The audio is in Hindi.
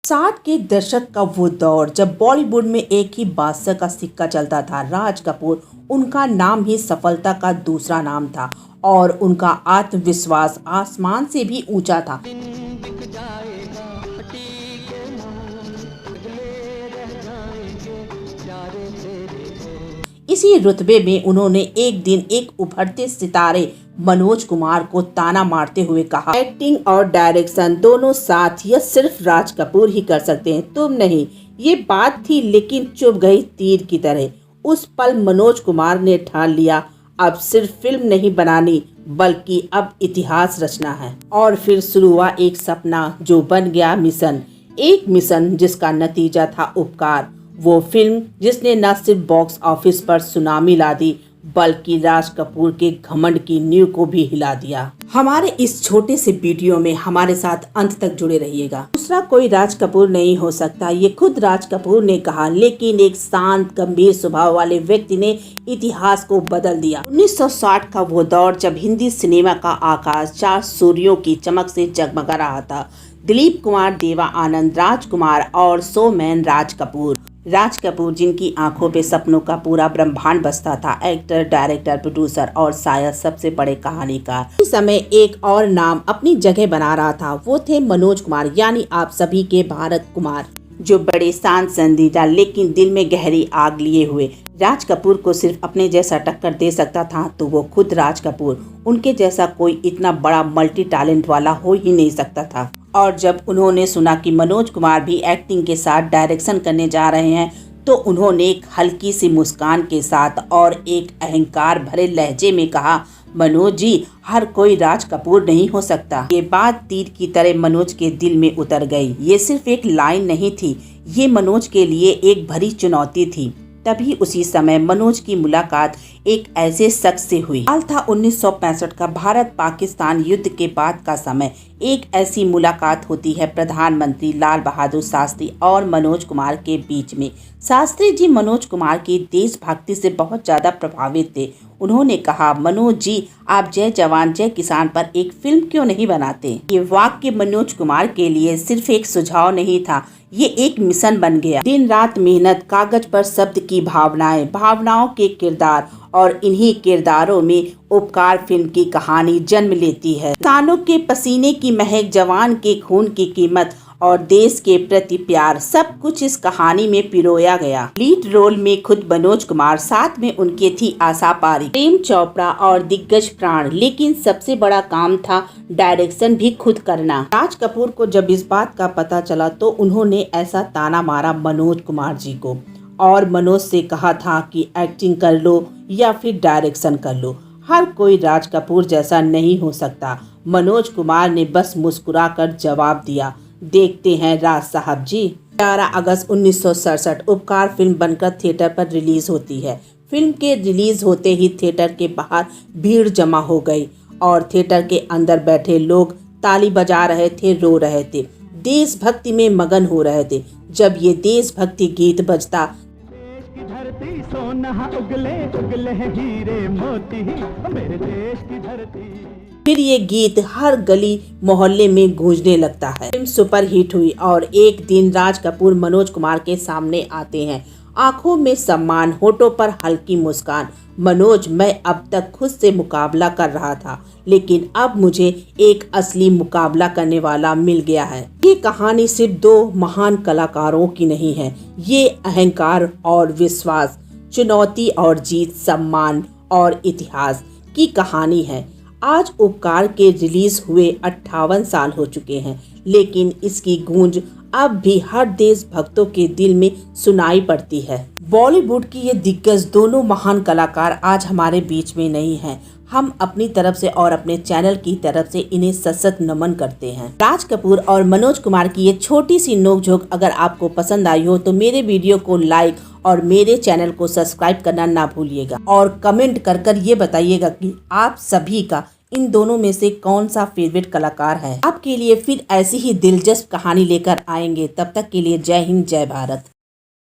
60 के दशक का वो दौर जब बॉलीवुड में एक ही बादशाह का सिक्का चलता था। राज कपूर उनका नाम ही सफलता का दूसरा नाम था और उनका आत्मविश्वास आसमान से भी ऊंचा था। इसी रुतबे में उन्होंने एक दिन एक उभरते सितारे मनोज कुमार को ताना मारते हुए कहा, एक्टिंग और डायरेक्शन दोनों साथ या सिर्फ राज कपूर ही कर सकते हैं, तुम नहीं। ये बात थी लेकिन चुभ गई तीर की तरह। उस पल मनोज कुमार ने ठान लिया, अब सिर्फ फिल्म नहीं बनानी बल्कि अब इतिहास रचना है। और फिर शुरू हुआ एक सपना जो बन गया मिशन, एक मिशन जिसका नतीजा था उपकार। वो फिल्म जिसने न सिर्फ बॉक्स ऑफिस पर सुनामी ला दी बल्कि राज कपूर के घमंड की नींव को भी हिला दिया। हमारे इस छोटे से वीडियो में हमारे साथ अंत तक जुड़े रहिएगा। दूसरा कोई राज कपूर नहीं हो सकता, ये खुद राज कपूर ने कहा, लेकिन एक शांत गंभीर स्वभाव वाले व्यक्ति ने इतिहास को बदल दिया। 1960 का वो दौर जब हिंदी सिनेमा का आकाश 4 सूर्यों की चमक से जगमगा रहा था। दिलीप कुमार, देवा आनंद, राजकुमार और शोमैन राज कपूर जिनकी आंखों पे सपनों का पूरा ब्रह्मांड बसता था। एक्टर, डायरेक्टर, प्रोड्यूसर और शायद सबसे बड़े कहानीकार। इस समय एक और नाम अपनी जगह बना रहा था, वो थे मनोज कुमार, यानी आप सभी के भारत कुमार, जो बड़े शांत संजीदा लेकिन दिल में गहरी आग लिए हुए। राज कपूर को सिर्फ अपने जैसा टक्कर दे सकता था तो वो खुद राज कपूर। उनके जैसा कोई इतना बड़ा मल्टी टैलेंट वाला हो ही नहीं सकता था। और जब उन्होंने सुना कि मनोज कुमार भी एक्टिंग के साथ डायरेक्शन करने जा रहे हैं तो उन्होंने एक हल्की सी मुस्कान के साथ और एक अहंकार भरे लहजे में कहा, मनोज जी, हर कोई राज कपूर नहीं हो सकता। ये बात तीर की तरह मनोज के दिल में उतर गई। ये सिर्फ एक लाइन नहीं थी, ये मनोज के लिए एक भरी चुनौती थी। तभी उसी समय मनोज की मुलाकात एक ऐसे शख्स से हुई। साल था 1965 का, भारत पाकिस्तान युद्ध के बाद का समय। एक ऐसी मुलाकात होती है प्रधानमंत्री लाल बहादुर शास्त्री और मनोज कुमार के बीच में। शास्त्री जी मनोज कुमार की देशभक्ति से बहुत ज्यादा प्रभावित थे। उन्होंने कहा, मनोज जी, आप जय जवान जय किसान पर एक फिल्म क्यों नहीं बनाते? ये वाक्य मनोज कुमार के लिए सिर्फ एक सुझाव नहीं था, ये एक मिशन बन गया। दिन रात मेहनत, कागज पर शब्द की भावनाओं के किरदार और इन्हीं किरदारों में उपकार फिल्म की कहानी जन्म लेती है। किसानों के पसीने की महक, जवान के खून की कीमत और देश के प्रति प्यार, सब कुछ इस कहानी में पिरोया गया। लीड रोल में खुद मनोज कुमार, साथ में उनके थी आशा पारेख, प्रेम चोपड़ा और दिग्गज प्राण। लेकिन सबसे बड़ा काम था डायरेक्शन भी खुद करना। राज कपूर को जब इस बात का पता चला तो उन्होंने ऐसा ताना मारा मनोज कुमार जी को और मनोज से कहा था कि एक्टिंग कर लो या फिर डायरेक्शन कर लो, हर कोई राज कपूर जैसा नहीं हो सकता। मनोज कुमार ने बस मुस्कुराकर जवाब दिया, देखते हैं राज साहब जी। 11 अगस्त 1967 उपकार फिल्म बनकर थिएटर पर रिलीज होती है। फिल्म के रिलीज होते ही थिएटर के बाहर भीड़ जमा हो गई और थिएटर के अंदर बैठे लोग ताली बजा रहे थे, रो रहे थे, देशभक्ति में मगन हो रहे थे। जब ये देशभक्ति गीत बजता, सोना उगले उगले हीरे मोती, मेरे देश की धरती, फिर ये गीत हर गली मोहल्ले में गूंजने लगता है। फिल्म सुपर हिट हुई और एक दिन राज कपूर मनोज कुमार के सामने आते हैं, आंखों में सम्मान, होठों पर हल्की मुस्कान। मनोज, मैं अब तक खुद से मुकाबला कर रहा था, लेकिन अब मुझे एक असली मुकाबला करने वाला मिल गया है। ये कहानी सिर्फ 2 महान कलाकारों की नहीं है, ये अहंकार और विश्वास, चुनौती और जीत, सम्मान और इतिहास की कहानी है। आज उपकार के रिलीज हुए 58 साल हो चुके हैं, लेकिन इसकी गूंज अब भी हर देशभक्तों के दिल में सुनाई पड़ती है। बॉलीवुड की ये दिग्गज दोनों महान कलाकार आज हमारे बीच में नहीं हैं। हम अपनी तरफ से और अपने चैनल की तरफ से इन्हें सशक्त नमन करते हैं। राज कपूर और मनोज कुमार की ये छोटी सी नोकझोंक अगर आपको पसंद आई हो तो मेरे वीडियो को लाइक और मेरे चैनल को सब्सक्राइब करना ना भूलिएगा और कमेंट कर ये बताइएगा कि आप सभी का इन दोनों में से कौन सा फेवरेट कलाकार है। आपके लिए फिर ऐसी ही दिलचस्प कहानी लेकर आएंगे। तब तक के लिए जय हिंद, जय भारत।